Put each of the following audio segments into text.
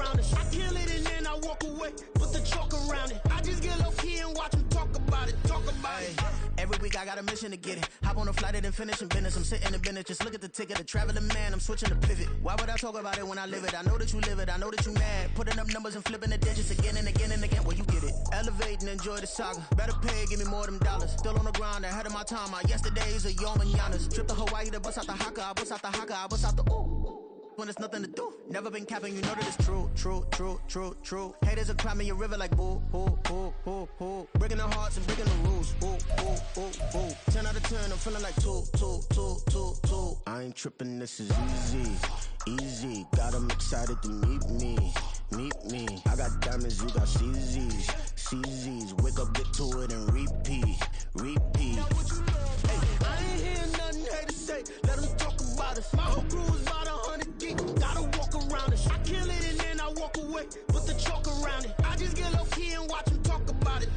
around us. I kill it and then I walk away, put the chalk around it. I just get low key and watch them talk about it, Every week I got a mission to get it. Hop on a flight and finish in business. I'm sitting in business, just look at the ticket. A traveling man, I'm switching to pivot. Why would I talk about it when I live it? I know that you live it, I know that you mad. Putting up numbers and flipping the digits again and again and again. Well, you get it. Elevate and enjoy the saga. Better pay, give me more of them dollars. Still on the grind, ahead of my time. My yesterdays are your mananas. Trip to Hawaii to bust out the haka. I bust out the haka, I bust out the ooh. When there's nothing to do. Never been capping, you know that it's true, true, true, true, true. Haters are climbing your river like boo, boo, boo, boo, boo. Breaking their hearts and breaking the rules. Boo, boo, boo, boo. 10 out of 10, I'm feeling like 2, 2, 2, 2, 2. I ain't tripping, this is easy, easy. Got 'em excited to meet me, meet me. I got diamonds, you got CZs, CZs. Wake up, get to it and repeat, repeat. Hey, I ain't hearing nothing haters say. Let them talk about us. My whole crew is about 100 deep. Gotta walk around us. I kill it and then I walk away, put the chalk around it. I just get low key and watch them talk about it,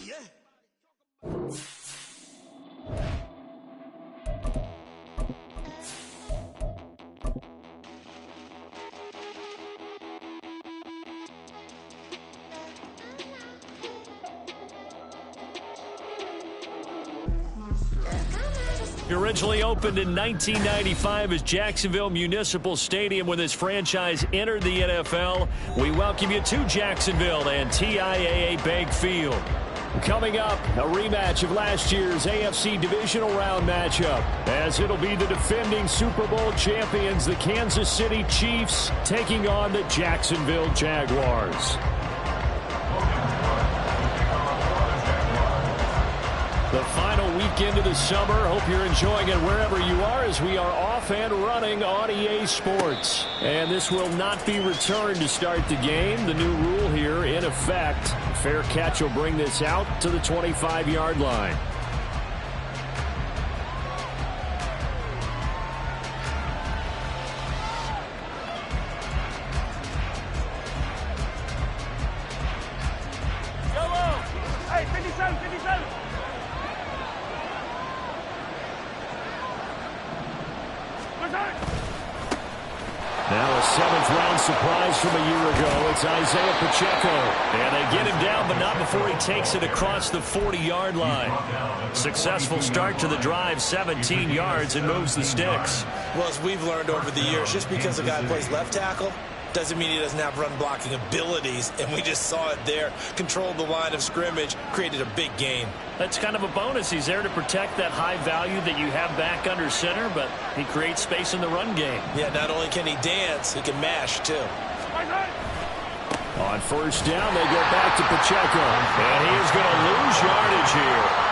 yeah. Originally opened in 1995 as Jacksonville Municipal Stadium when this franchise entered the NFL. We welcome you to Jacksonville and TIAA Bank Field. Coming up, a rematch of last year's AFC Divisional Round matchup, as it'll be the defending Super Bowl champions, the Kansas City Chiefs, taking on the Jacksonville Jaguars. The final weekend of the summer. Hope you're enjoying it wherever you are as we are off and running on EA Sports. And this will not be returned to start the game. The new rule here in effect. Fair catch will bring this out to the 25-yard line. Hey, 57, 57. Now a seventh-round surprise from a year ago. It's Isaiah Pacheco. And they get him down, but not before he takes it across the 40-yard line. Successful start to the drive, 17 yards, and moves the sticks. Well, as we've learned over the years, just because a guy plays left tackle doesn't mean he doesn't have run-blocking abilities, and we just saw it there. Controlled the line of scrimmage, created a big gain. That's kind of a bonus. He's there to protect that high value that you have back under center, but he creates space in the run game. Yeah, not only can he dance, he can mash, too. On first down, they go back to Pacheco, and he is going to lose yardage here.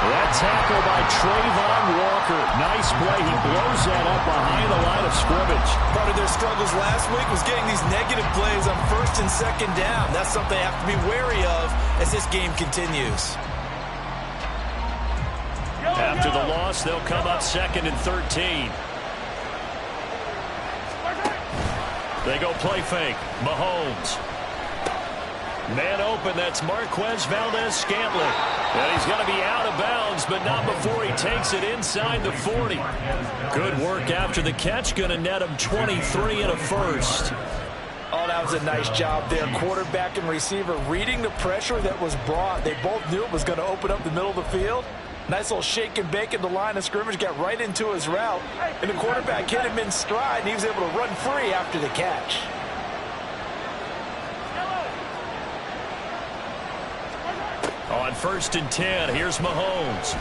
That tackle by Trayvon Walker. Nice play. He blows that up behind the line of scrimmage. Part of their struggles last week was getting these negative plays on first and second down. That's something they have to be wary of as this game continues. After the loss, they'll come up 2nd and 13. They go play fake. Mahomes. Man open, that's Marquez Valdez-Scantling. And he's going to be out of bounds, but not before he takes it inside the 40. Good work after the catch. Going to net him 23 and a first. Oh, that was a nice job there. Quarterback and receiver reading the pressure that was brought. They both knew it was going to open up the middle of the field. Nice little shake and bake in the line of scrimmage. Got right into his route. And the quarterback hit him in stride, and he was able to run free after the catch. On 1st and 10, here's Mahomes.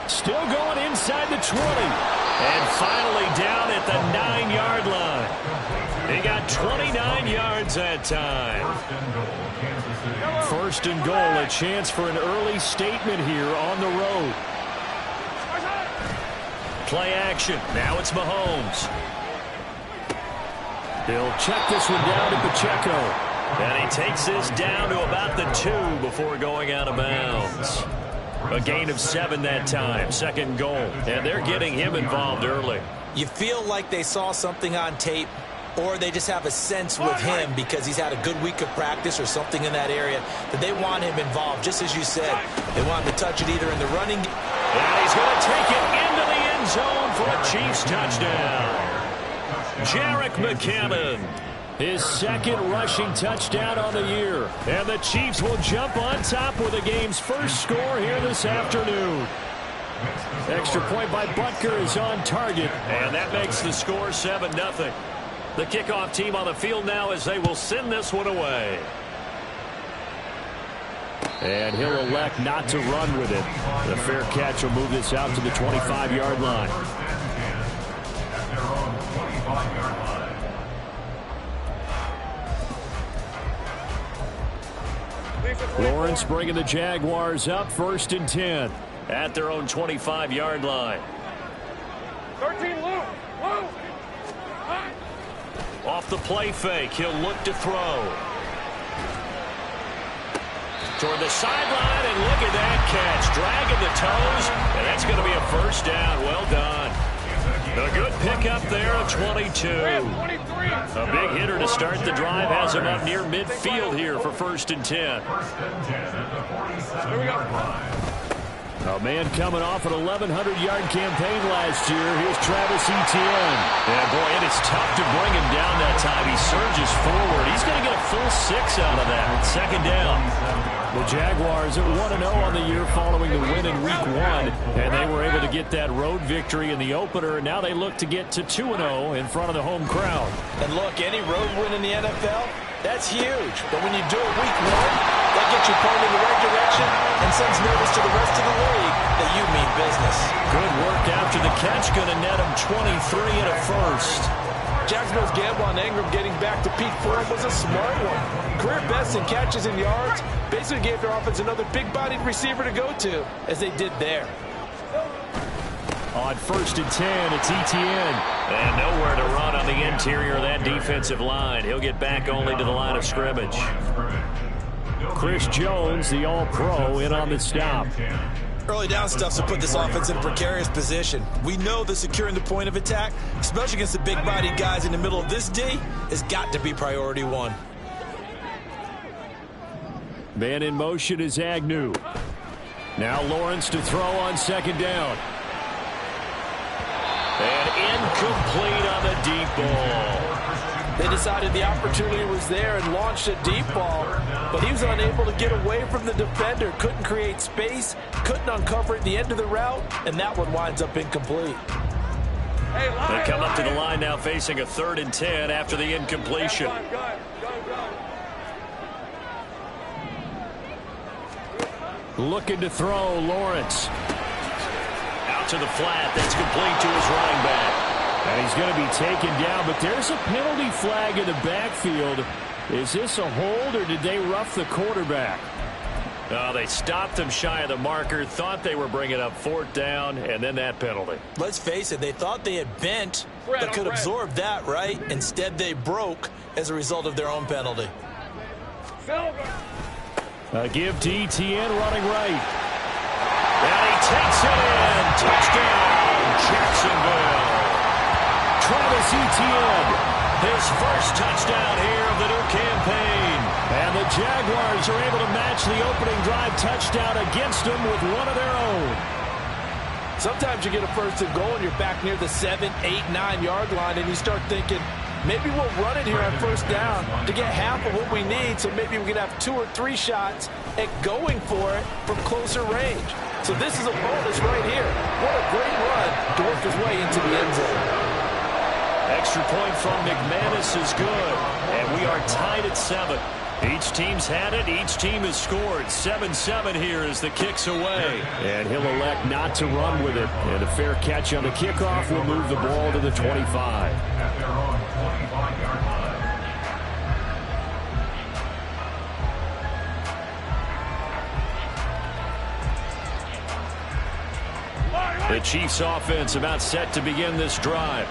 Still going inside the 20. And finally down at the 9-yard line. He got 29 yards that time. 1st and goal, a chance for an early statement here on the road. Play action. Now it's Mahomes. He'll check this one down to Pacheco. And he takes this down to about the 2 before going out of bounds. A gain of 7 that time, 2nd goal. And they're getting him involved early. You feel like they saw something on tape, or they just have a sense with him because he's had a good week of practice or something in that area that they want him involved. Just as you said, they want him to touch it either in the running. And he's going to take it into the end zone for a Chiefs touchdown. Jerick McKinnon. His second rushing touchdown on the year. And the Chiefs will jump on top with the game's first score here this afternoon. Extra point by Butker is on target. And that makes the score 7-0. The kickoff team on the field now as they will send this one away. And he'll elect not to run with it. The fair catch will move this out to the 25-yard line. Lawrence bringing the Jaguars up 1st and 10 at their own 25-yard line. 13, Luke. Off the play fake, he'll look to throw. Toward the sideline, and look at that catch. Dragging the toes, and that's going to be a first down. Well done. A good pickup there at 22. A big hitter to start the drive has him up near midfield here for 1st and 10. Here we go. A man coming off an 1,100-yard campaign last year. Here's Travis Etienne. And, boy, it is tough to bring him down that time. He surges forward. He's going to get a full 6 out of that. 2nd down. The Jaguars are 1-0 on the year following the win in Week 1. And they were able to get that road victory in the opener. Now they look to get to 2-0 in front of the home crowd. And, look, any road win in the NFL, that's huge. But when you do it Week 1, that gets you pointed in the right direction and sends notice to the rest of the league that you mean business. Good work after the catch. Going to net him 23 and a first. Jacksonville's gamble on Ingram getting back to peak form was a smart one. Career best in catches and yards. Basically gave their offense another big-bodied receiver to go to, as they did there. On 1st and 10, it's Etienne. And nowhere to run on the interior of that defensive line. He'll get back only to the line of scrimmage. Chris Jones, the All-Pro, in on the stop. Early down stuff to put this offense in a precarious position. We know that securing the point of attack, especially against the big-bodied guys in the middle of this D, has got to be priority 1. Man in motion is Agnew. Now Lawrence to throw on 2nd down. And incomplete on the deep ball. They decided the opportunity was there and launched a deep ball, but he was unable to get away from the defender, couldn't create space, couldn't uncover at the end of the route, and that one winds up incomplete. They come up to the line now facing a 3rd and 10 after the incompletion. Looking to throw, Lawrence. Out to the flat, that's complete to his running back. And he's going to be taken down, but there's a penalty flag in the backfield. Is this a hold, or did they rough the quarterback? They stopped him shy of the marker, thought they were bringing up 4th down, and then that penalty. Let's face it, they thought they had bent, but could absorb that, right? Instead, they broke as a result of their own penalty. A give to Etienne running right. And he takes it in. Touchdown, Jacksonville. Travis Etienne, his first touchdown here of the new campaign. And the Jaguars are able to match the opening drive touchdown against them with one of their own. Sometimes you get a 1st and goal and you're back near the 7, 8, 9-yard line, and you start thinking, maybe we'll run it here on 1st down to get half of what we need, so maybe we can have 2 or 3 shots at going for it from closer range. So this is a bonus right here. What a great run to work his way into the end zone. Extra point from McManus is good, and we are tied at 7. Each team's had it. Each team has scored. 7-7 here as the kick's away. And he'll elect not to run with it. And a fair catch on the kickoff will move the ball to the 25. The Chiefs offense about set to begin this drive.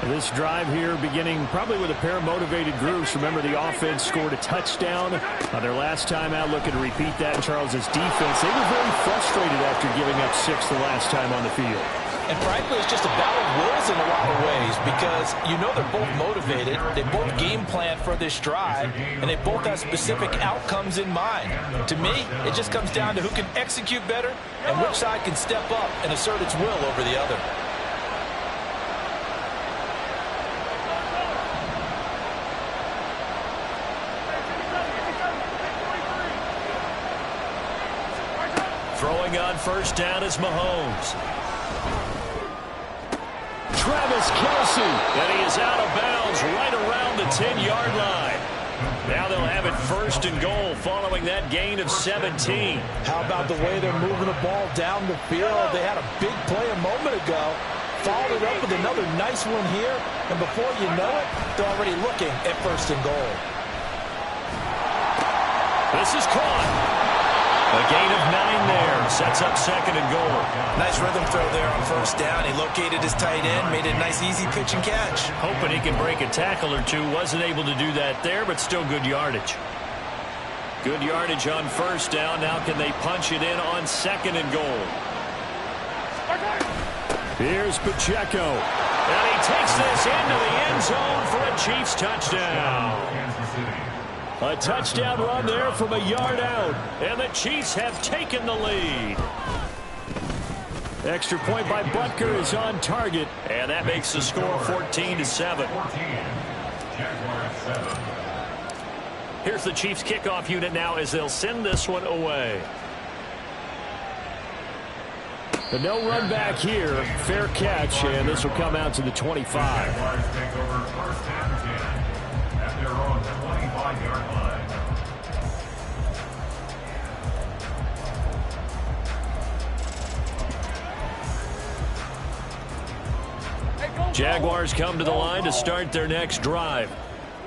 This drive here beginning probably with a pair of motivated groups. Remember, the offense scored a touchdown on their last time out. Looking to repeat that in Charles's defense. They were very frustrated after giving up 6 the last time on the field. And frankly, it's just a battle of wills in a lot of ways, because you know they're both motivated, they both game plan for this drive, and they both have specific outcomes in mind. To me, it just comes down to who can execute better and which side can step up and assert its will over the other. Throwing on first down is Mahomes. Travis Kelce, and he is out of bounds right around the 10-yard line. Now they'll have it first and goal following that gain of 17. How about the way they're moving the ball down the field? They had a big play a moment ago. Followed it up with another nice one here. And before you know it, they're already looking at first and goal. This is caught. A gain of 9 there. Sets up second and goal. Nice rhythm throw there on first down. He located his tight end, made it a nice easy pitch and catch. Hoping he can break a tackle or two. Wasn't able to do that there, but still good yardage. Good yardage on first down. Now can they punch it in on second and goal? Here's Pacheco. And he takes this into the end zone for a Chiefs touchdown. A touchdown run there from a yard out. And the Chiefs have taken the lead. Extra point by Butker is on target. And that makes the score 14-7. Here's the Chiefs kickoff unit now as they'll send this one away. But no run back here. Fair catch, and this will come out to the 25. Jaguars come to the line to start their next drive.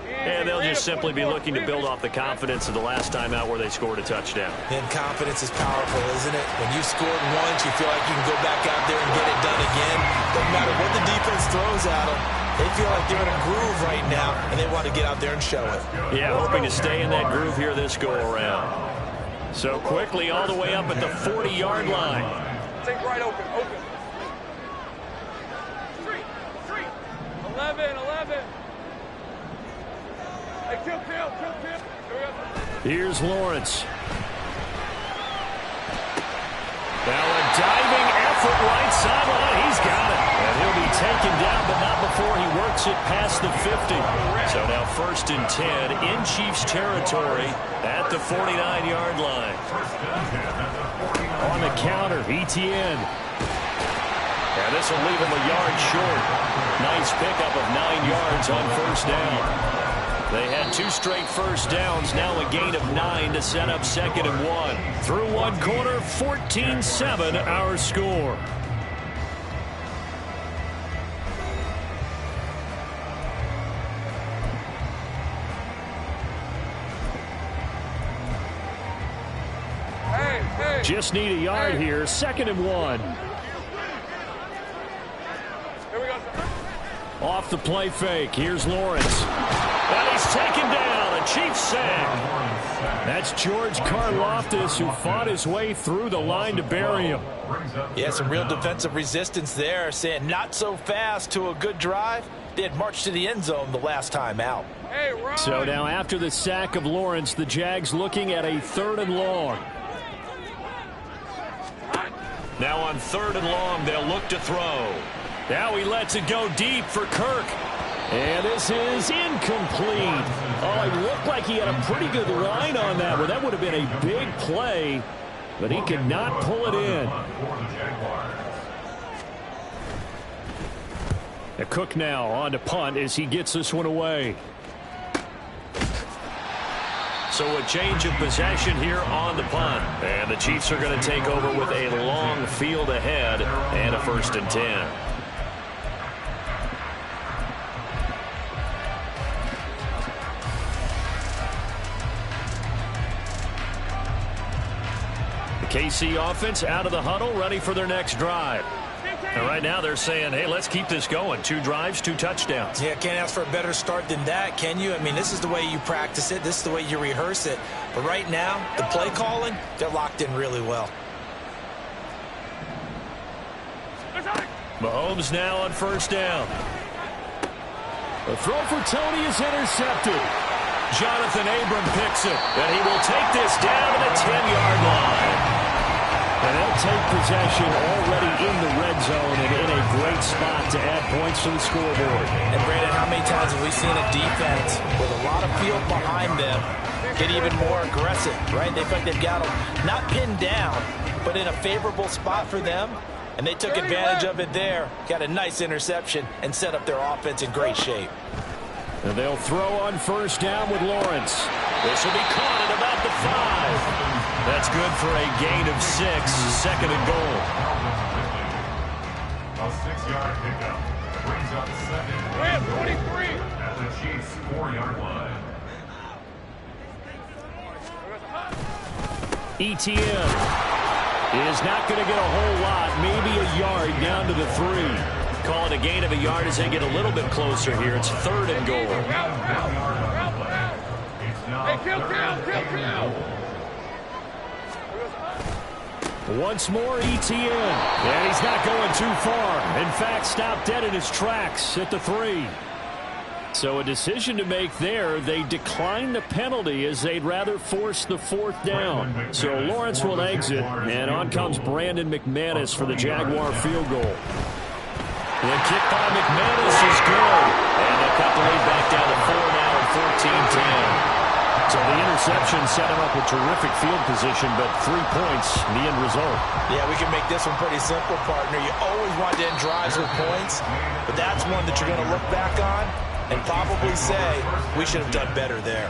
And they'll just simply be looking to build off the confidence of the last time out where they scored a touchdown. And confidence is powerful, isn't it? When you scored once, you feel like you can go back out there and get it done again. Doesn't matter what the defense throws at them. They feel like they're in a groove right now, and they want to get out there and show it. Yeah, hoping to stay in that groove here this go-around. So quickly all the way up at the 40-yard line. Take right open. 11. Hey, kill. Here's Lawrence. Now a diving effort right sideline. He's got it. And he'll be taken down, but not before he works it past the 50. So now first and 10 in Chiefs territory at the 49-yard line. On the counter, Etienne. And this will leave him a yard short. Nice pickup of 9 yards on first down. They had 2 straight first downs, now a gain of 9 to set up second and 1. Through one quarter, 14-7 our score. Just need a yard here, second and 1. Off the play fake, here's Lawrence. And he's taken down, a Chiefs sack. That's George Karlaftis, who fought his way through the line to bury him. Yeah, some real defensive resistance there, saying not so fast to a good drive. They had marched to the end zone the last time out. So now after the sack of Lawrence, the Jags looking at a 3rd and long. Now on 3rd and long, they'll look to throw. Now he lets it go deep for Kirk. And this is incomplete. Oh, it looked like he had a pretty good line on that one. That would have been a big play, but he could not pull it in. A Cook now on to punt as he gets this one away. So a change of possession here on the punt. And the Chiefs are going to take over with a long field ahead and a 1st and 10. KC offense out of the huddle, ready for their next drive. And right now they're saying, hey, let's keep this going. 2 drives, 2 touchdowns. Yeah, can't ask for a better start than that, can you? I mean, this is the way you practice it. This is the way you rehearse it. But right now, the play calling, they're locked in really well. Mahomes now on first down. The throw for Tony is intercepted. Jonathan Abram picks it, and he will take this down to the 10-yard line. And they'll take possession already in the red zone and in a great spot to add points to the scoreboard. And Brandon, how many times have we seen a defense with a lot of field behind them get even more aggressive, right? They feel like they've got them not pinned down, but in a favorable spot for them. And they took advantage of it there. Got a nice interception and set up their offense in great shape. And they'll throw on first down with Lawrence. This will be caught at about the 5. That's good for a gain of 6, second and goal. A 6-yard pickup brings up second. Ram 23 At the Chiefs' 4-yard line. ETN is not going to get a whole lot, maybe a yard down to the 3. Call it a gain of a yard as they get a little bit closer here. It's third and goal. Hey, kill. Once more, ETN. And he's not going too far. In fact, stopped dead in his tracks at the 3. So a decision to make there. They decline the penalty as they'd rather force the 4th down. So Lawrence will exit, and on comes Brandon McManus for the Jaguar field goal. The kick by McManus is good. And they'll cut the lead back down to 4 now at 14-10. So the interception set him up with terrific field position, but 3 points, the end result. Yeah, we can make this one pretty simple, partner. You always want to end drives with points, but that's one that you're going to look back on and probably say, we should have done better there.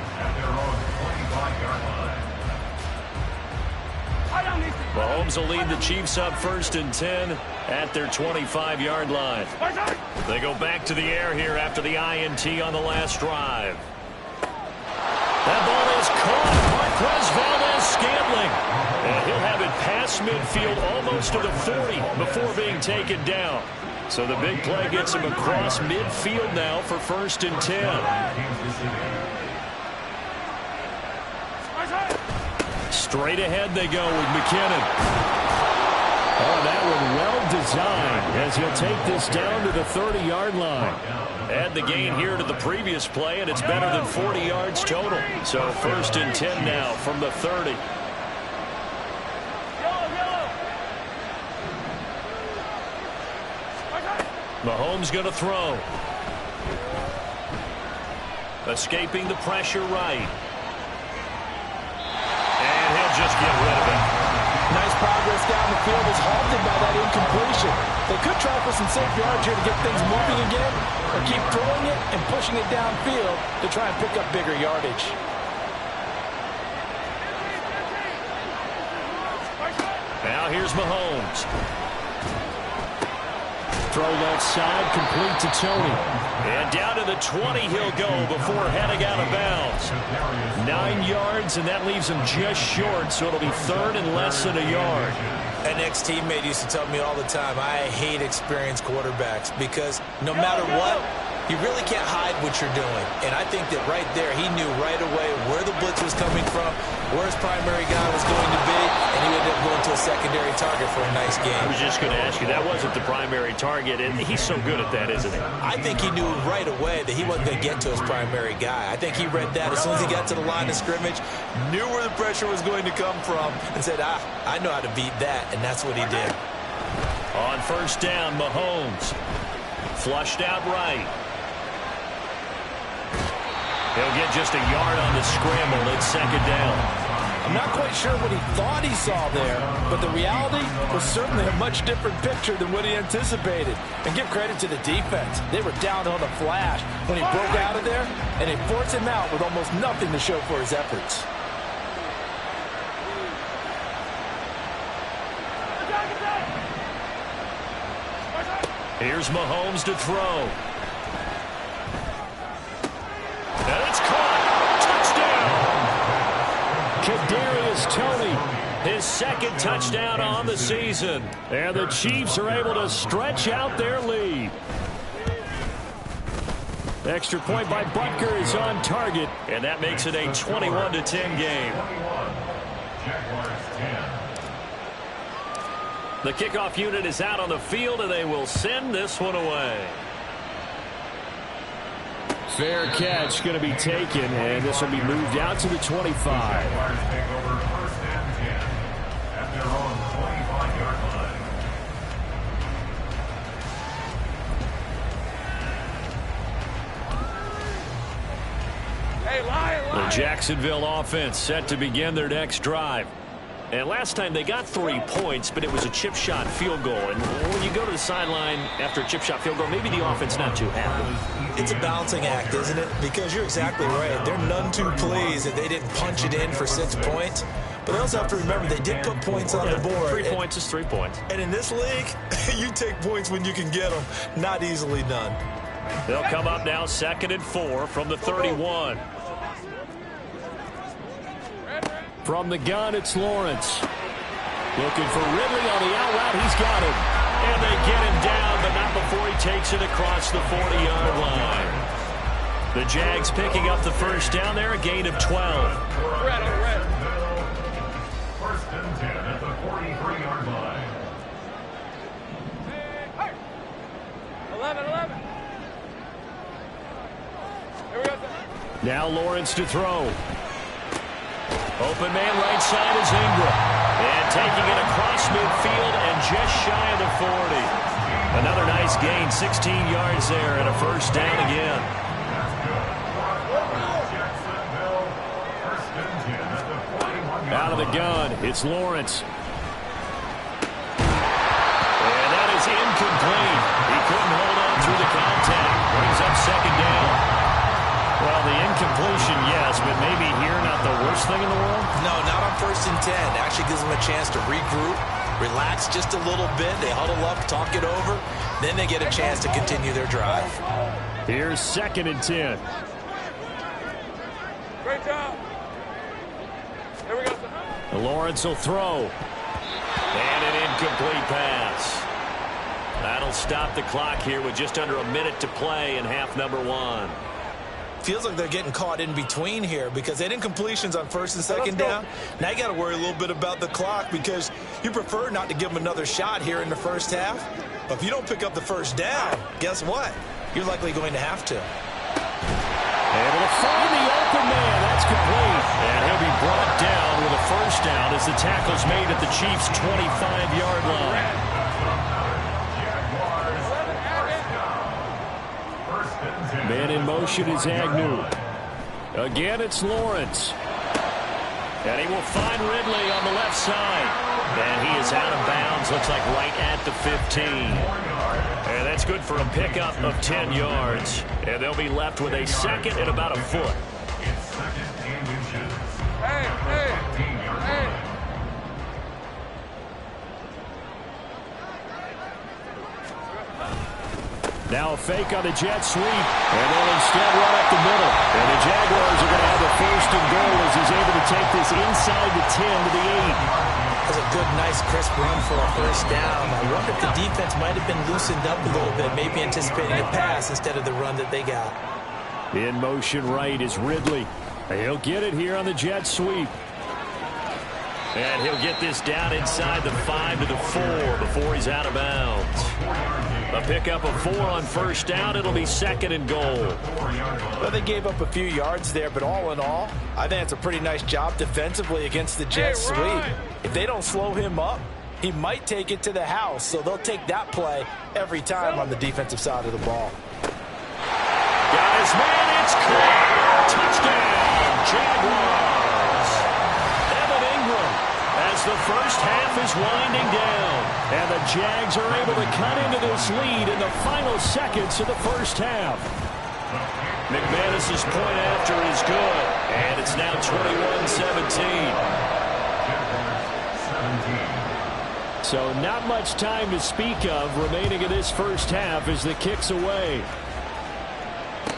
Mahomes will lead the Chiefs up first and 10 at their 25-yard line. They go back to the air here after the INT on the last drive. That ball is caught. Marquez Valdez-Scantling. And he'll have it past midfield almost to the 40 before being taken down. So the big play gets him across midfield now for first and 10. Straight ahead they go with McKinnon. Oh, that one well designed as he'll take this down to the 30-yard line. Add the gain here to the previous play, and it's better than 40 yards total. So first and 10 now from the 30. Mahomes going to throw. Escaping the pressure right. And he'll just get rid of it. Nice progress down the field is halted by that incompletion. They could try for some safe yards here to get things moving again, or keep throwing it and pushing it downfield to try and pick up bigger yardage. Now here's Mahomes. Throw left side, complete to Tony. And down to the 20 he'll go before heading out of bounds. 9 yards, and that leaves him just short, so it'll be third and less than a yard. An ex-teammate used to tell me all the time, I hate experienced quarterbacks because no matter what, you really can't hide what you're doing. And I think that right there, he knew right away where the blitz was coming from, where his primary guy was going to be, and he ended up going to a secondary target for a nice game. I was just going to ask you, that wasn't the primary target, and he's so good at that, isn't he? I think he knew right away that he wasn't going to get to his primary guy. I think he read that as soon as he got to the line of scrimmage, knew where the pressure was going to come from, and said, I know how to beat that, and that's what he did. On first down, Mahomes. Flushed out right. He'll get just a yard on the scramble. It's second down. I'm not quite sure what he thought he saw there, but the reality was certainly a much different picture than what he anticipated. And give credit to the defense. They were down on the flash when he broke out of there, and they forced him out with almost nothing to show for his efforts. Here's Mahomes to throw. And it's caught. Touchdown. Kadarius Toney, his second touchdown on the season. And the Chiefs are able to stretch out their lead. Extra point by Butker is on target, and that makes it a 21-10 game. The kickoff unit is out on the field, and they will send this one away. Fair catch going to be taken, and this will be moved out to the 25. The Jacksonville offense set to begin their next drive. And last time they got 3 points, but it was a chip shot field goal. And when you go to the sideline after a chip shot field goal, maybe the offense not too happy. It's a balancing act, isn't it? Because you're exactly right. They're none too pleased that they didn't punch it in for 6 points. But they also have to remember they did put points on the board. 3 points is 3 points. And in this league, you take points when you can get them. Not easily done. They'll come up now 2nd and 4 from the 31. From the gun, it's Lawrence. Looking for Ridley on the out route. He's got him. And they get him down, but not before he takes it across the 40-yard line. The Jags picking up the first down there, a gain of 12. First and 10 at the 43-yard line. 11. Here we go. Now Lawrence to throw. Open man right side is Ingram. And taking it across midfield and just shy of the 40. Another nice gain, 16 yards there and a first down again. Out of the gun, it's Lawrence. And that is incomplete. He couldn't hold on through the contact. Brings up second down. Well, the incompletion, yes, but maybe here not the worst thing in the world? No, not on 1st and 10. Actually gives them a chance to regroup, relax just a little bit. They huddle up, talk it over. Then they get a chance to continue their drive. Here's 2nd and 10. Great job. Here we go. Lawrence will throw. And an incomplete pass. That'll stop the clock here with just under a minute to play in half number 1. Feels like they're getting caught in between here because they didn't completions on 1st and 2nd down. Now you got to worry a little bit about the clock because you prefer not to give them another shot here in the first half. But if you don't pick up the first down, guess what? You're likely going to have to. Able to find the open man. That's complete. And he'll be brought down with a first down as the tackle's made at the Chiefs' 25-yard line. Man in motion is Agnew. Again, it's Lawrence. And he will find Ridley on the left side. And he is out of bounds. Looks like right at the 15. And that's good for a pickup of 10 yards. And they'll be left with a second and about a foot. Hey. Now a fake on the jet sweep, and they'll instead run up the middle. And the Jaguars are going to have a 1st and goal as he's able to take this inside the 10 to the 8. That's a good, nice, crisp run for a first down. I wonder if the defense might have been loosened up a little bit, maybe anticipating a pass instead of the run that they got. In motion right is Ridley. He'll get it here on the jet sweep. And he'll get this down inside the 5 to the 4 before he's out of bounds. A pickup of 4 on first down. It'll be 2nd and goal. Well, they gave up a few yards there, but all in all, I think it's a pretty nice job defensively against the jet sweep. If they don't slow him up, he might take it to the house, so they'll take that play every time on the defensive side of the ball. Got his man, it's clear. Touchdown, Jaguars. Evan Ingram as the first half is winding down. And the Jags are able to cut into this lead in the final seconds of the first half. McManus's point after is good. And it's now 21-17. So not much time to speak of remaining in this first half as the kick's away.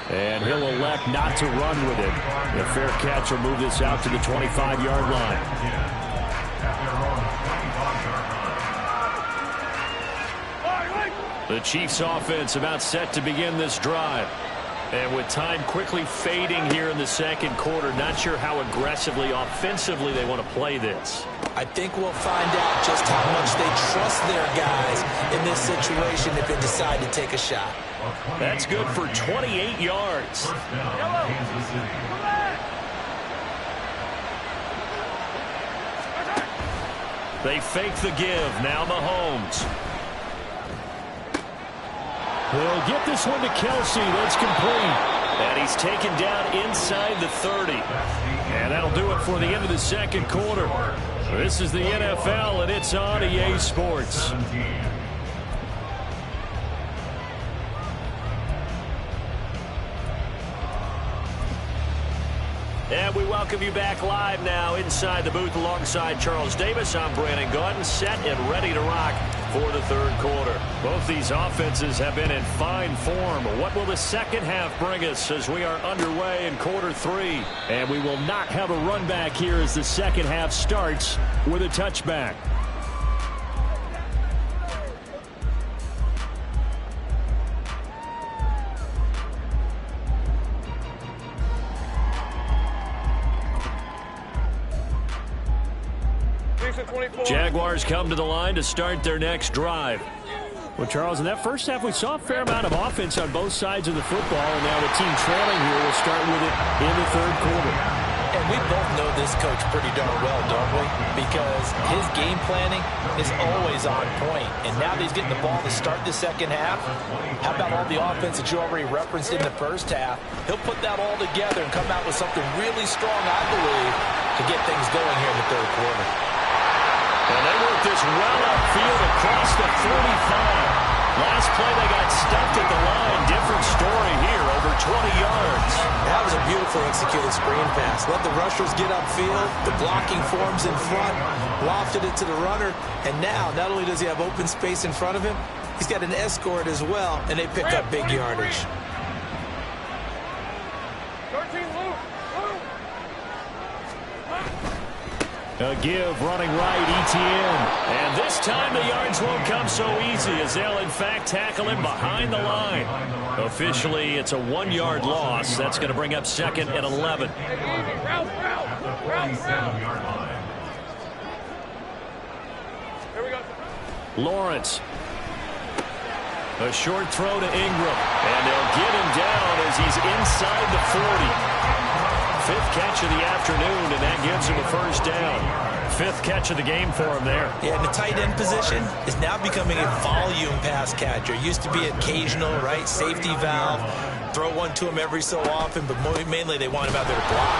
And he'll elect not to run with it. The fair catch will move this out to the 25-yard line. The Chiefs offense about set to begin this drive. And with time quickly fading here in the second quarter, not sure how aggressively, offensively they want to play this. I think we'll find out just how much they trust their guys in this situation if they decide to take a shot. That's good for 28 yards. They fake the give. Now Mahomes. He'll get this one to Kelsey. That's complete. And he's taken down inside the 30. And that'll do it for the end of the second quarter. This is the NFL, and it's on EA Sports. And we welcome you back live now inside the booth alongside Charles Davis. I'm Brandon Gaudin, set and ready to rock for the third quarter. Both these offenses have been in fine form. What will the second half bring us as we are underway in quarter three? And we will not have a run back here as the second half starts with a touchback. Jaguars come to the line to start their next drive. Well, Charles, in that first half, we saw a fair amount of offense on both sides of the football, and now the team trailing here will start with it in the third quarter. And we both know this coach pretty darn well, don't we? Because his game planning is always on point. And now that he's getting the ball to start the second half, how about all the offense that you already referenced in the first half? He'll put that all together and come out with something really strong, I believe, to get things going here in the third quarter. And they work this well upfield across the 45. Last play, they got stuffed at the line. Different story here, over 20 yards. That was a beautiful executed screen pass. Let the rushers get upfield. The blocking forms in front. Lofted it to the runner. And now, not only does he have open space in front of him, he's got an escort as well, and they pick up big yardage. 13, Luke. A give, running right, Etienne. And this time the yards won't come so easy as they'll, in fact, tackle him behind the line. Officially, it's a 1-yard loss. That's going to bring up second and 11. Here we go. Lawrence. A short throw to Ingram. And they'll get him down as he's inside the 40. Fifth catch of the afternoon, and that gives him a first down. Fifth catch of the game for him there. Yeah, and the tight end position is now becoming a volume pass catcher. Used to be occasional, right? Safety valve. Throw one to him every so often, but mainly they want him out there to block.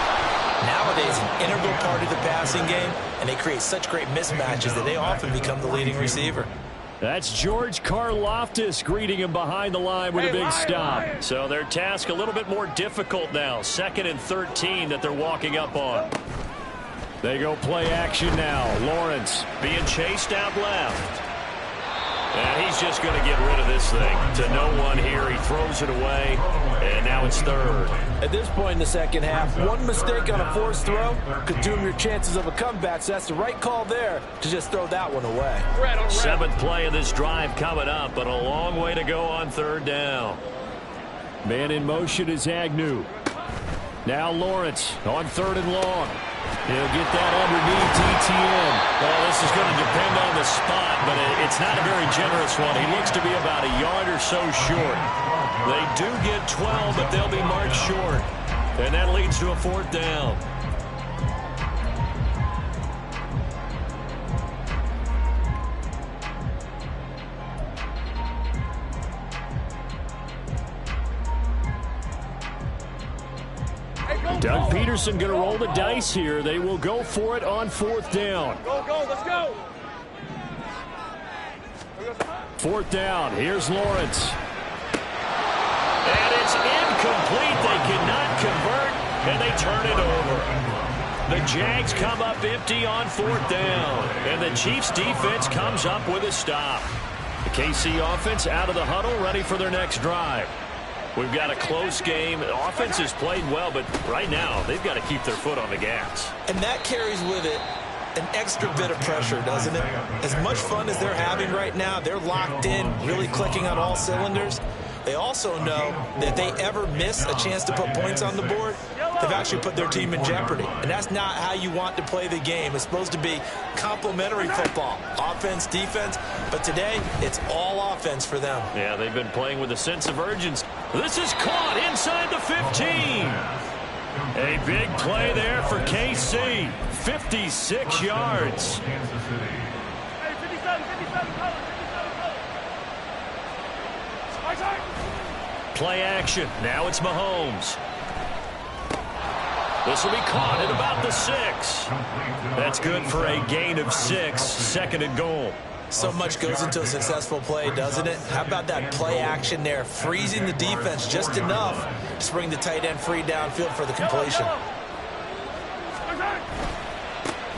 Nowadays, an integral part of the passing game, and they create such great mismatches that they often become the leading receiver. That's George Karlaftis greeting him behind the line with a big stop. So their task a little bit more difficult now. 2nd and 13 that they're walking up on. They go play action now. Lawrence being chased out left. And he's just going to get rid of this thing. To no one here. He throws it away. And now it's third. At this point in the second half, one mistake on a forced throw could doom your chances of a comeback. So that's the right call there to just throw that one away. 7th play of this drive coming up, but a long way to go on third down. Man in motion is Agnew. Now Lawrence on 3rd and long. He'll get that underneath Etienne. Well, this is going to depend on the spot, but it's not a very generous one. He looks to be about a yard or so short. They do get 12, but they'll be marked short. And that leads to a 4th down. Doug Peterson going to roll the dice here. They will go for it on 4th down. Go, let's go. 4th down. Here's Lawrence. And it's incomplete. They cannot convert, and they turn it over. The Jags come up empty on 4th down, and the Chiefs defense comes up with a stop. The KC offense out of the huddle, ready for their next drive. We've got a close game. The offense has played well, but right now they've got to keep their foot on the gas. And that carries with it an extra bit of pressure, doesn't it? As much fun as they're having right now, they're locked in, really clicking on all cylinders. They also know that if they ever miss a chance to put points on the board, they've actually put their team in jeopardy. And that's not how you want to play the game. It's supposed to be complementary football, offense, defense. But today, it's all offense for them. Yeah, they've been playing with a sense of urgency. This is caught inside the 15. A big play there for KC. 56 yards. Hey, 57, color. play action. Now it's Mahomes. This will be caught at about the 6. That's good for a gain of 6, 2nd and goal. So much goes into a successful play, doesn't it? How about that play action there, freezing the defense just enough to bring the tight end free downfield for the completion.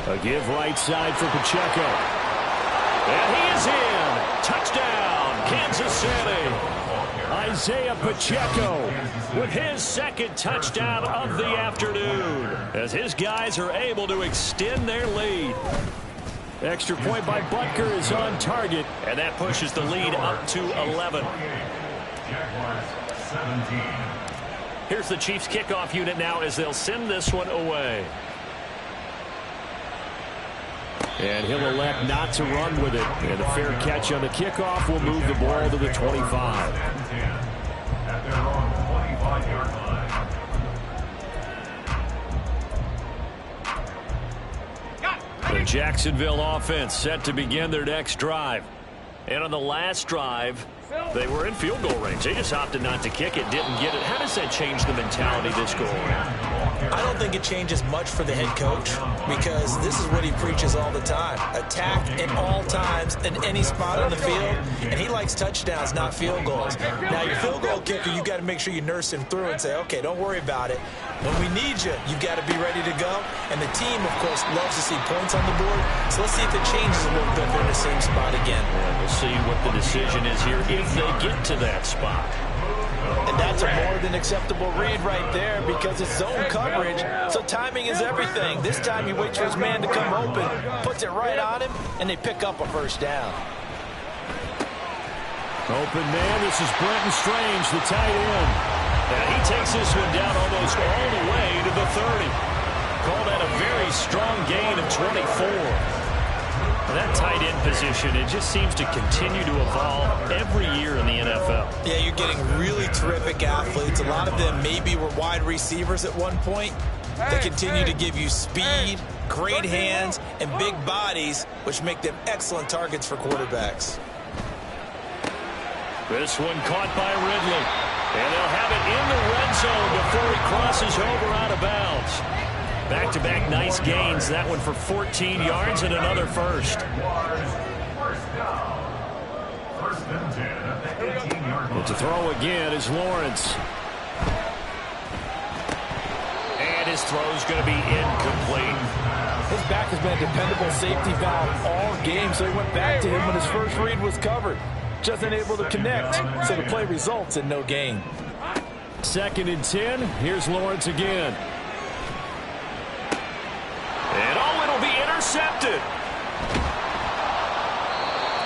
A give right side for Pacheco. And he is in. Touchdown, Kansas City. Isaiah Pacheco with his 2nd touchdown of the afternoon as his guys are able to extend their lead. Extra point by Butker is on target, and that pushes the lead up to 11. Here's the Chiefs kickoff unit now as they'll send this one away. And he'll elect not to run with it. And a fair catch on the kickoff will move the ball to the 25. At their own 25-yard line. The Jacksonville offense set to begin their next drive. And on the last drive, they were in field goal range. They just opted not to kick it, didn't get it. How does that change the mentality this goal around? I don't think it changes much for the head coach because this is what he preaches all the time. Attack at all times in any spot on the field, and he likes touchdowns, not field goals. Now, your field goal kicker, you got to make sure you nurse him through and say, okay, don't worry about it. When we need you, you've got to be ready to go. And the team, of course, loves to see points on the board. So let's see if it changes a little bit if they're in the same spot again. Yeah, we'll see what the decision is here if they get to that spot. And that's a more than acceptable read right there because it's zone coverage, so timing is everything. This time he waits for his man to come open, puts it right on him, and they pick up a first down. Open man, this is Brenton Strange, the tight end. And he takes this one down almost all the way to the 30. Call that a very strong gain of 24. That tight end position, it just seems to continue to evolve every year in the NFL. Yeah, you're getting really terrific athletes. A lot of them maybe were wide receivers at one point. They continue to give you speed, great hands, and big bodies, which make them excellent targets for quarterbacks. This one caught by Ridley. And they'll have it in the red zone before he crosses over out of bounds. Back-to-back nice gains. That one for 14 yards and another first. But to throw again is Lawrence. And his throw's going to be incomplete. His back has been a dependable safety valve all game, so he went back to him when his first read was covered. Just unable to connect, so the play results in no gain. 2nd and 10. Here's Lawrence again. And it'll be intercepted.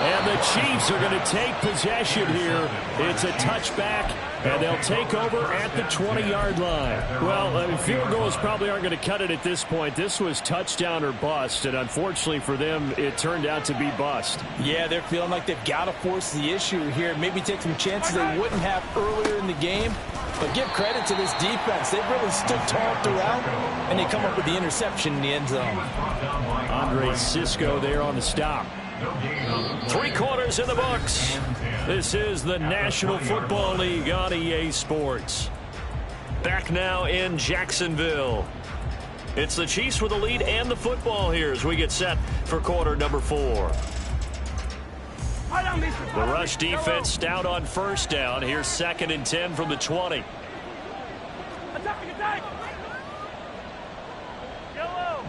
And the Chiefs are going to take possession here. It's a touchback, and they'll take over at the 20-yard line. Well, field goals probably aren't going to cut it at this point. This was touchdown or bust, and unfortunately for them, it turned out to be bust. Yeah, they're feeling like they've got to force the issue here. Maybe take some chances they wouldn't have earlier in the game. But give credit to this defense. They've really stood tall throughout, and they come up with the interception in the end zone. Andre Cisco there on the stop. 3 quarters in the books. This is the National Football League on EA Sports. Back now in Jacksonville. It's the Chiefs with the lead and the football here as we get set for quarter number 4. The rush defense stout on first down. Here's 2nd and 10 from the 20. Attack! Yellow!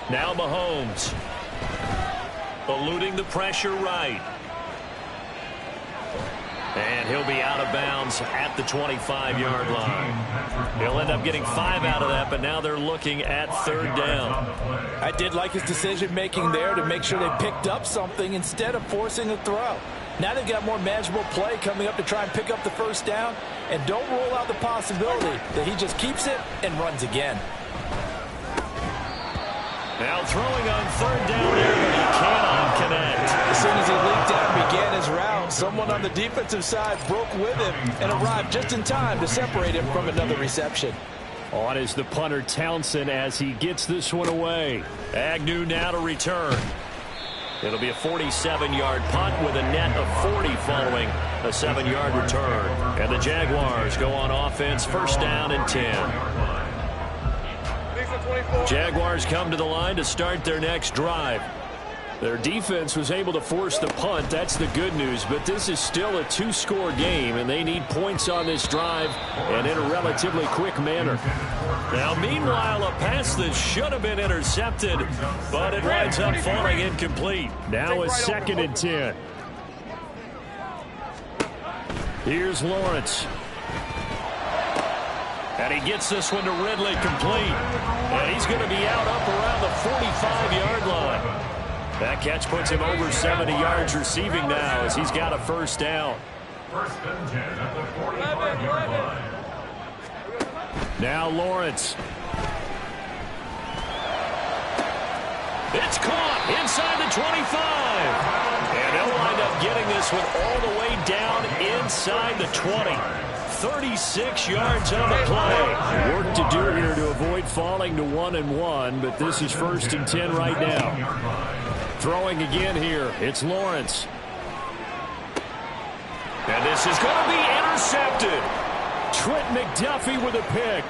Now Mahomes. Eluding the pressure right. And he'll be out of bounds at the 25-yard line. He'll end up getting 5 out of that, but now they're looking at 3rd down. I did like his decision-making there to make sure they picked up something instead of forcing a throw. Now they've got more manageable play coming up to try and pick up the first down, and don't rule out the possibility that he just keeps it and runs again. Now throwing on 3rd down there, but he cannot connect. As soon as he leaped out and began his route, someone on the defensive side broke with him and arrived just in time to separate him from another reception. On is the punter Townsend as he gets this one away. Agnew now to return. It'll be a 47-yard punt with a net of 40 following a 7-yard return. And the Jaguars go on offense, first down and 10. Jaguars come to the line to start their next drive. Their defense was able to force the punt. That's the good news. But this is still a 2-score game, and they need points on this drive and in a relatively quick manner. Now, meanwhile, a pass that should have been intercepted, but it winds up falling incomplete. Now a 2nd and 10. Here's Lawrence. And he gets this one to Ridley complete. And he's going to be out up around the 45-yard line. That catch puts him over 70 yards receiving now as he's got a first down. First and 10 at the 45-yard line. Now Lawrence. It's caught inside the 25. And they'll wind up getting this one all the way down inside the 20. 36 yards on the play. Work to do here to avoid falling to 1-1, but this is first and 10 right now. Throwing again here, it's Lawrence. And this is going to be intercepted. Trent McDuffie with a pick.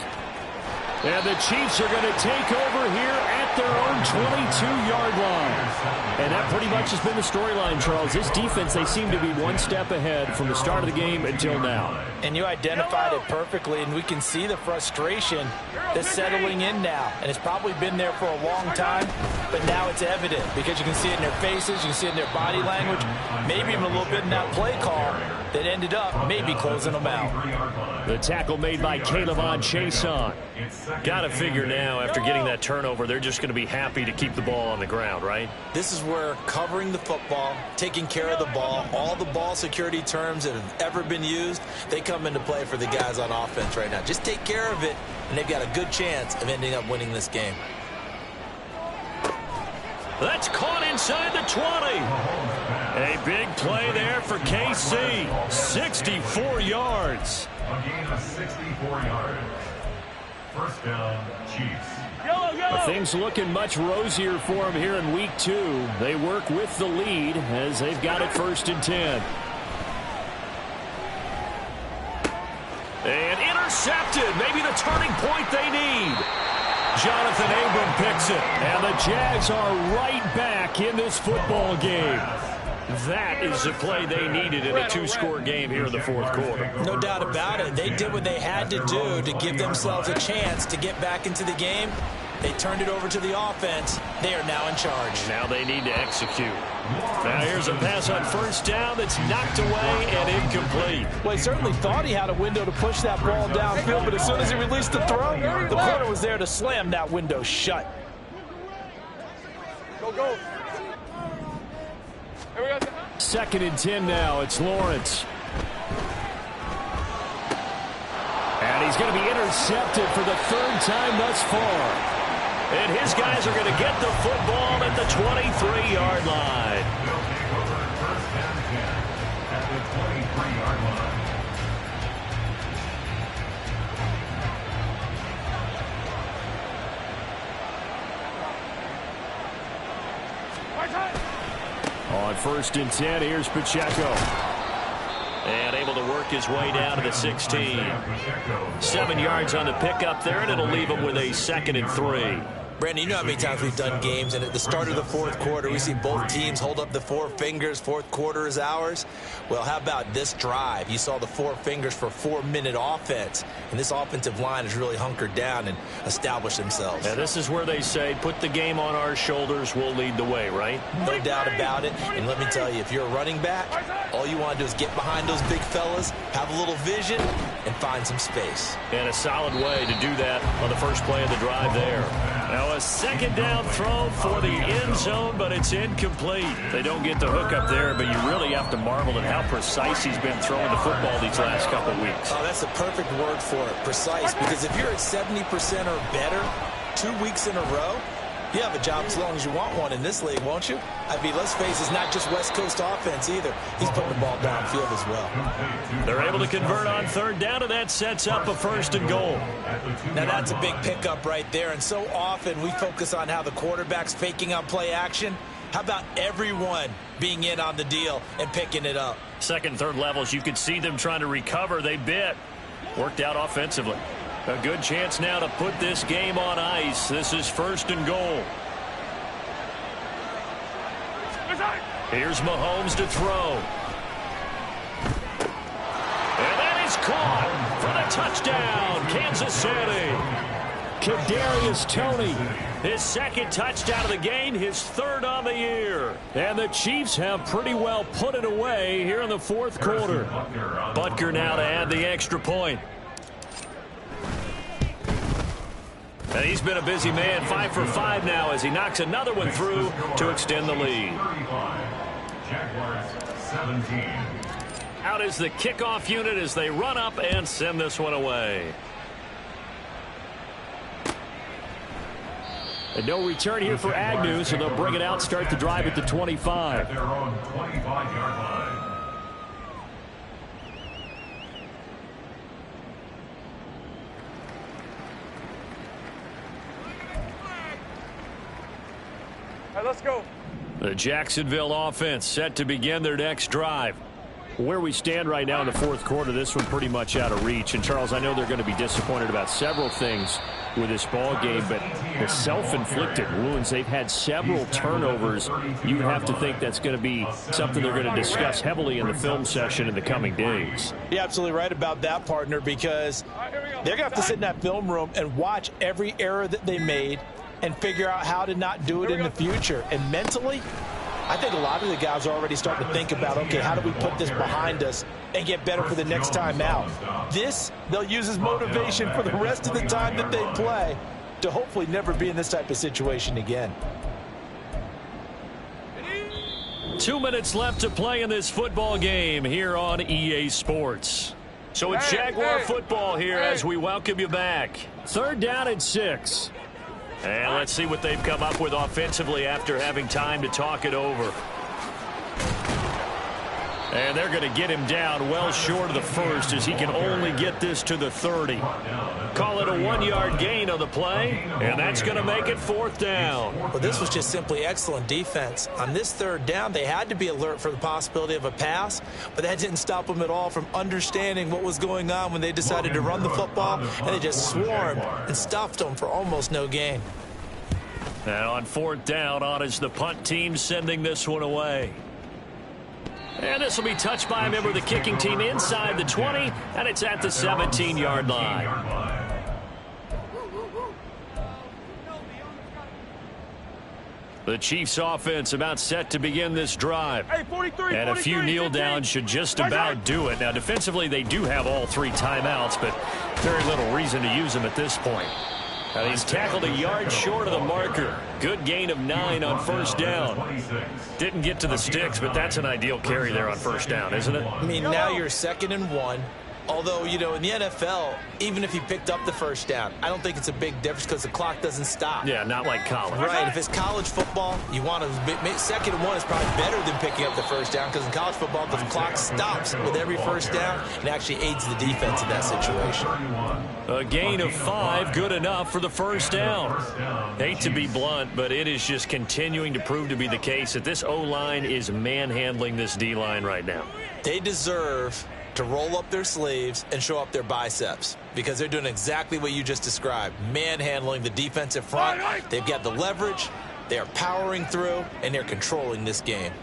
And the Chiefs are going to take over here at their own 22-yard line. And that pretty much has been the storyline, Charles. This defense, they seem to be one step ahead from the start of the game until now. And you identified it perfectly, and we can see the frustration that's settling in now. And it's probably been there for a long time, but now it's evident because you can see it in their faces, you can see it in their body language, maybe even a little bit in that play call that ended up maybe closing them out. The tackle made by Caleb Chason. Got to figure now, after getting that turnover, they're just going to be happy to keep the ball on the ground, right? This is where covering the football, taking care of the ball, all the ball security terms that have ever been used, they come into play for the guys on offense right now. Just take care of it, and they've got a good chance of ending up winning this game. That's caught inside the 20. A big play there for KC. 64 yards. A gain of 64 yards. First down, Chiefs. But things looking much rosier for them here in week 2. They work with the lead as they've got it first and 10. And intercepted. Maybe the turning point they need. Jonathan Abram picks it. And the Jags are right back in this football game. That is the play they needed in a 2-score game here in the fourth quarter. No doubt about it. They did what they had to do to give themselves a chance to get back into the game. They turned it over to the offense. They are now in charge. Now they need to execute. Now here's a pass on first down that's knocked away and incomplete. Well, he certainly thought he had a window to push that ball downfield, but as soon as he released the throw, the corner was there to slam that window shut. Go. Here we go. 2nd and 10 now. It's Lawrence. And he's going to be intercepted for the 3rd time thus far. And his guys are going to get the football at the 23-yard line. They'll take over first and 10 at the 23-yard line. On 1st and 10, here's Pacheco. And able to work his way down to the 16. 7 yards on the pickup there, and it'll leave him with a 2nd and 3. Brandon, you know how many times we've done games, and at the start of the fourth quarter, we see both teams hold up the 4 fingers, fourth quarter is ours. Well, how about this drive? You saw the 4 fingers for 4-minute offense, and this offensive line has really hunkered down and established themselves. And this is where they say, put the game on our shoulders, we'll lead the way, right? No doubt about it, and let me tell you, if you're a running back, all you want to do is get behind those big fellas, have a little vision, and find some space. And a solid way to do that on the first play of the drive there. Now a 2nd down throw for the end zone, but it's incomplete. They don't get the hook up there, but you really have to marvel at how precise he's been throwing the football these last couple of weeks. Oh, that's the perfect word for it, precise, because if you're at 70% or better 2 weeks in a row, you have a job as long as you want one in this league, won't you? I mean, let's face it, it's not just West Coast offense either. He's putting the ball downfield as well. They're able to convert on 3rd down, and that sets up a 1st and goal. Now, that's a big pickup right there, and so often we focus on how the quarterback's faking on play action. How about everyone being in on the deal and picking it up? Second, third levels, you could see them trying to recover. They bit. Worked out offensively. A good chance now to put this game on ice. This is 1st and goal. Here's Mahomes to throw. And that is caught for the touchdown, Kansas City. Kadarius Toney, his 2nd touchdown of the game, his 3rd on the year. And the Chiefs have pretty well put it away here in the 4th quarter. Butker now to add the extra point. And he's been a busy man, 5 for 5 now as he knocks another one through to extend the lead. Jaguars 17. Out is the kickoff unit as they run up and send this one away. And no return here for Agnew, so they'll bring it out, start the drive at the 25. At their own 25-yard line. All right, let's go. The Jacksonville offense set to begin their next drive. Where we stand right now in the 4th quarter, this one pretty much out of reach. And, Charles, I know they're going to be disappointed about several things with this ball game, but the self-inflicted wounds, they've had several turnovers. You have to think that's going to be something they're going to discuss heavily in the film session in the coming days. You're absolutely right about that, partner, because they're going to have to sit in that film room and watch every error that they made and figure out how to not do it in the future. And mentally, I think a lot of the guys are already starting to think about, okay, how do we put this behind us and get better for the next time out? This, they'll use as motivation for the rest of the time that they play to hopefully never be in this type of situation again. 2 minutes left to play in this football game here on EA Sports. So it's Jaguar football here as we welcome you back. 3rd down and 6. And let's see what they've come up with offensively after having time to talk it over. And they're going to get him down well short of the 1st as he can only get this to the 30. Call it a 1-yard gain on the play, and that's going to make it 4th down. Well, this was just simply excellent defense. On this 3rd down, they had to be alert for the possibility of a pass, but that didn't stop them at all from understanding what was going on when they decided to run the football, and they just swarmed and stuffed them for almost no gain. And on 4th down, on is the punt team sending this one away. And this will be touched by a member of the kicking team inside the 20, and it's at the 17-yard line. The Chiefs offense about set to begin this drive. Hey, 43, and a few 43, kneel 15. downs should just about do it. Now, defensively, they do have all 3 timeouts, but very little reason to use them at this point. Now, he's tackled a yard short of the marker. Good gain of 9 on 1st down. Didn't get to the sticks, but that's an ideal carry there on 1st down, isn't it? I mean, now you're 2nd and 1. Although, you know, in the NFL, even if he picked up the 1st down, I don't think it's a big difference because the clock doesn't stop. Yeah, not like college. Right. If it's college football, you want to 2nd and 1 is probably better than picking up the 1st down because in college football, the clock stops with every 1st down and actually aids the defense in that situation. A gain of 5, good enough for the 1st down. Hate to be blunt, but it is just continuing to prove to be the case that this O-line is manhandling this D-line right now. They deserve to roll up their sleeves and show up their biceps because they're doing exactly what you just described, manhandling the defensive front. They've got the leverage, they're powering through, and they're controlling this game.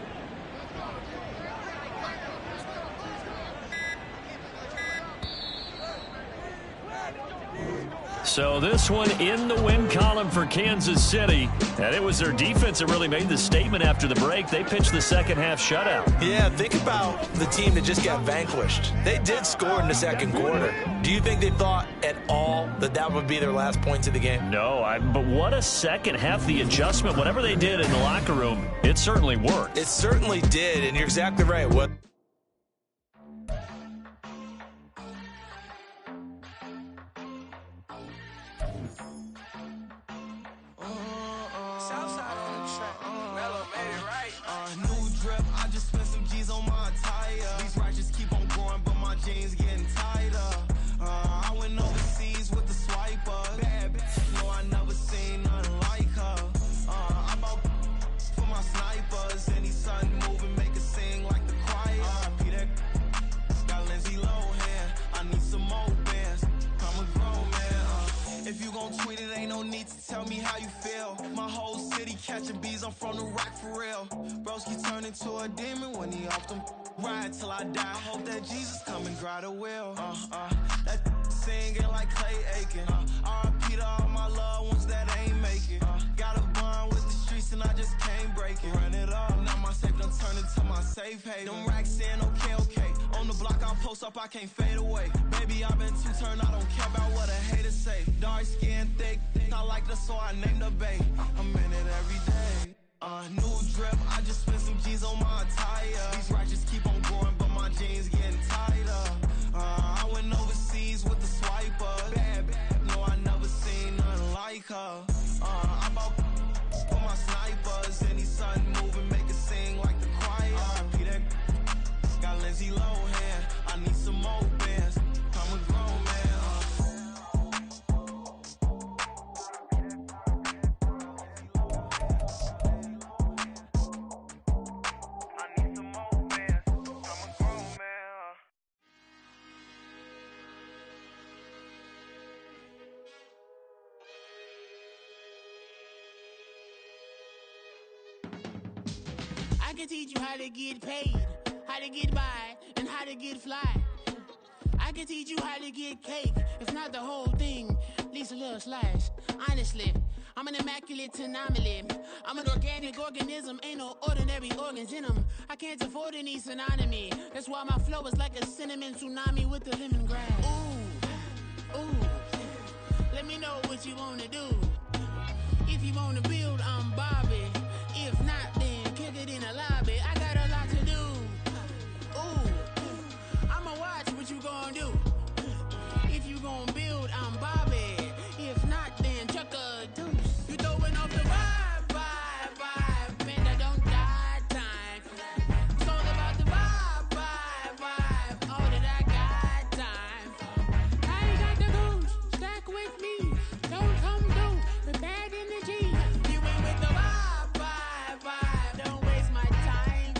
So this one in the win column for Kansas City. And it was their defense that really made the statement after the break. They pitched the second half shutout. Yeah, think about the team that just got vanquished. They did score in the 2nd quarter. Do you think they thought at all that that would be their last points of the game? No, but what a second half. The adjustment, whatever they did in the locker room, it certainly worked. It certainly did, and you're exactly right. What? Sniper. I bought for my sniper. need to tell me how you feel. My whole city catching bees, I'm from the rock for real. Broski turn into a demon when he off them. Ride till I die. I hope that Jesus come and grab the wheel. That singing like Clay Aiken. R.I.P. to all my loved ones that ain't make it. Got a bond with the streets and I just can't break it. Run it up, now my safe done turn into my safe haven. Them racks in, okay. On the block I'll post up, I can't fade away. Baby, I've been too turned, I don't care about what a hater say. Dark skin, thick, I like the so I named the bay. I'm in it every day. New drip, I just spent some G's on my attire. These righteous keep on growing, but my jeans getting tighter. I went overseas with the swiper. Bad, no, I never seen nothing like her. I bought for my snipers. Any sudden moving, make it sing like the choir. R.I.P. that got Lindsay Lohan. I need some more bands. I'm a grown man. I can teach you how to get paid, how to get by, and how to get fly. I can teach you how to get cake, if not the whole thing, at least a little slice. Honestly, I'm an immaculate anomaly. I'm an organic organism, ain't no ordinary organs in them. I can't afford any synonymy. That's why my flow is like a cinnamon tsunami with the lemongrass. Ooh, let me know what you wanna do. If you wanna build, I'm Bobby. If not, then kick it in the lobby. I got a lot to do. Ooh, I'ma watch what you gon' do. If you gon' build, I'm Bobby. If not, then chuck a deuce. You throwing off the vibe, man, I don't die time. It's all about the vibe, all that I got time. I ain't got the goose, stack with me. Don't come through with bad energy. You ain't with the vibe, don't waste my time.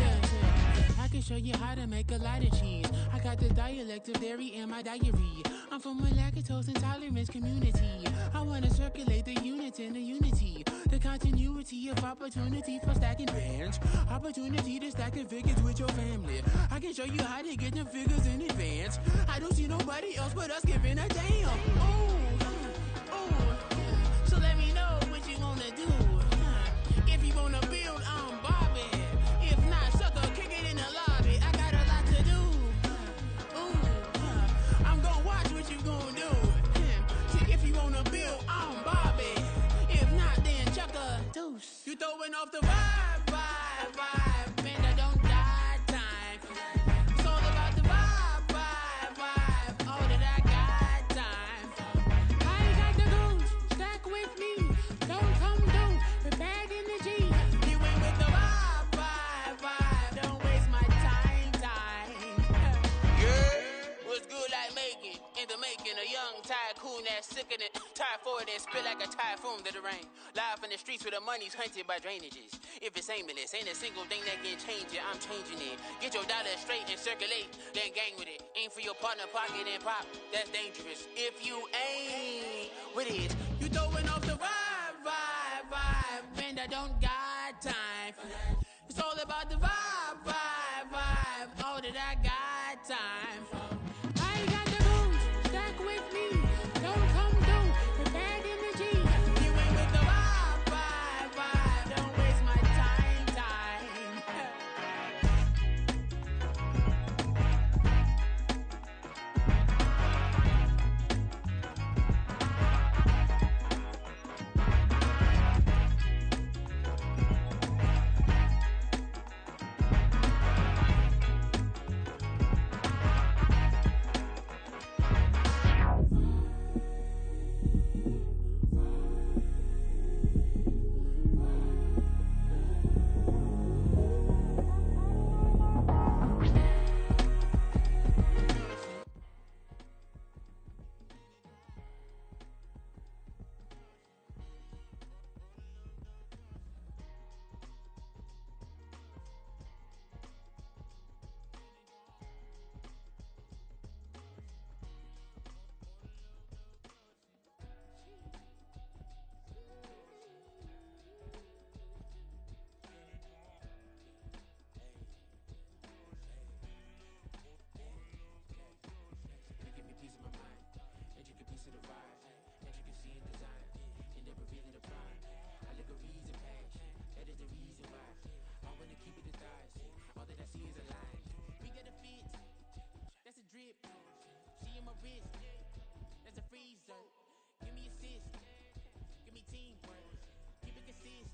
Yeah. I can show you how to make a lot of cheese. I got the dialect of dairy in my diary. I'm from a lactose intolerance community. I wanna circulate the units in the unity. The continuity of opportunity for stacking bands. Opportunity to stack the figures with your family. I can show you how to get them figures in advance. I don't see nobody else but us giving a damn. Ooh. So let me know what you wanna do. If you wanna build, I'm Bobby. If not, sucker, kick it in the lobby. I got a lot to do. I'm gonna watch what you gonna do. See, if you wanna build, I'm Bobby. If not, then chuck a deuce. You throwing off the vibe, man, I don't die time. It's all about the vibe, all that I got time. I ain't got the goose, stack with me. Don't come through with bad energy. You ain't with the vibe, don't waste my time. Yeah, what's good like making? In the making, a young tycoon that's sickening. Tie forward and spit like a typhoon to the rain. Live in the streets where the money's hunted by drainages. If it's aimless, ain't a single thing that can change it. I'm changing it. Get your dollar straight and circulate, then gang with it. Aim for your partner, pocket and pop. That's dangerous. If you ain't with it, you throwing off the vibe, man, I don't got time. It's all about the vibe, all that I got time. I ain't got the goose, stack with me. Don't come through with bad energy. You ain't with the vibe, don't waste my time.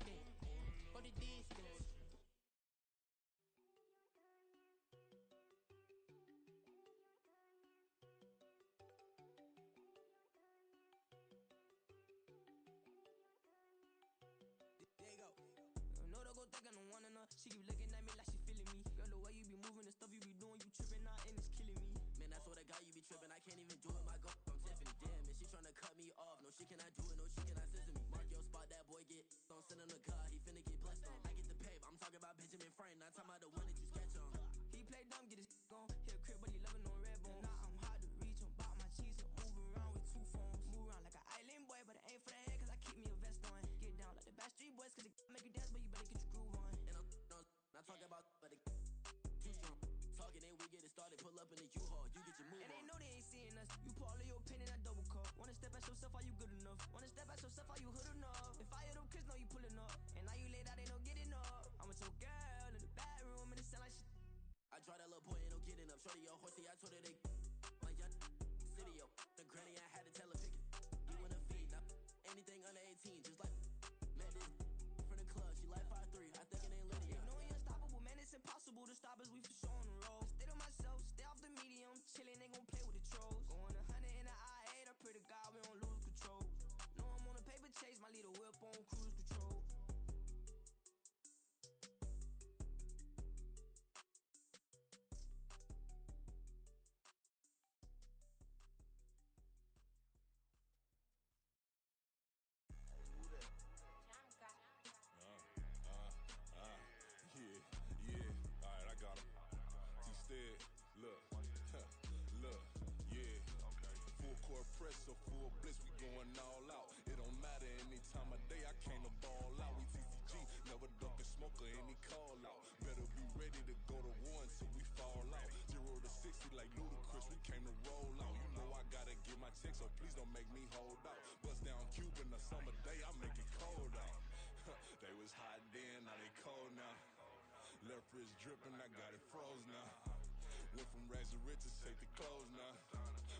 distance. Go the distance. There you go. No, don't go thinking I'm one enough. She keep looking at me like she feeling me. Girl, the way you be moving, the stuff you be doing, you tripping out and it's killing me. Man, I swear to God, you be tripping. I can't even do it. My girl, I'm Tiffany. Damn, and she tryna cut me off. No, she cannot do it. No, she cannot scissor me. Mark your spot, that boy get. Don't send him to God. He finna get blessed on. I get the pay, but I'm talking about Benjamin Franklin. Not talking about the one that you sketch on. He play dumb, get his on. Hit a crib, but he loving on red bone. Now I'm hard to reach. I'm bout my cheese. I'm moving around with 2 phones. Move around like an island boy, but it ain't for the head, cause I keep me a vest on. Get down like the Backstreet Boys, cause it make you dance, but you better get your groove on. And I'm not talking about, but it too strong. Talking and we get it started, pull up in the U-Haul, you get your move And they on. know they ain't seeing us. You put all of your pain in that double cup. Wanna step at yourself, are you good enough? Wanna step at yourself, are you hood enough? If I hear them kids, know you pulling up. And now you laid out, they don't get enough. I'm with your girl in the bedroom, and it sound like shit. I draw that little boy, ain't no getting up. Shorty, your horsey, I told her they my young city, yo. The granny, I had to tell her pick it. You in the feed, now anything under 18, just like met this from the club. She like 5'3", I think it ain't Lydia. They know we unstoppable, man, it's impossible to stop us, we for sure on the road. Stay to myself, stay off the medium, chillin', they gon' play with the trolls. Going 100 in the I-8, I pray to God we don't lose control. Know I'm on a paper chase, my leader whip on cruise control. Yeah, alright, I got him. Instead, look, yeah. Full court press, so full blitz, we going all out. It don't matter any time of day, I came to ball out. We TCG, never duck a smoker, any call out. Better be ready to go to war until we fall out. 0 to 60 like Ludacris, we came to roll out. You know I gotta get my check, so please don't make me hold out. Bust down Cuban, a summer day, I make it cold out. They was hot then, now they cold now. Left wrist dripping, I got it froze now. Went from rags to riches, take the clothes now.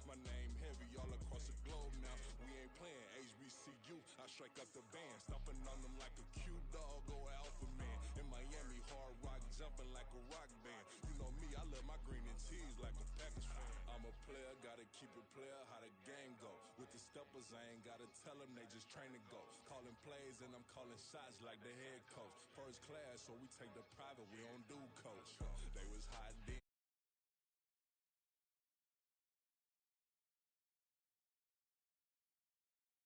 My name heavy all across the globe now. We ain't playing HBCU, I strike up the band. Stomping on them like a cute dog or alpha man. In Miami, hard rock jumping like a rock band. You know me, I love my green and tees like a Packers fan. I'm a player, gotta keep it player, how the game go. With the steppers, I ain't gotta tell them, they just train to go. Calling plays and I'm calling shots like the head coach. First class, so we take the private, we don't do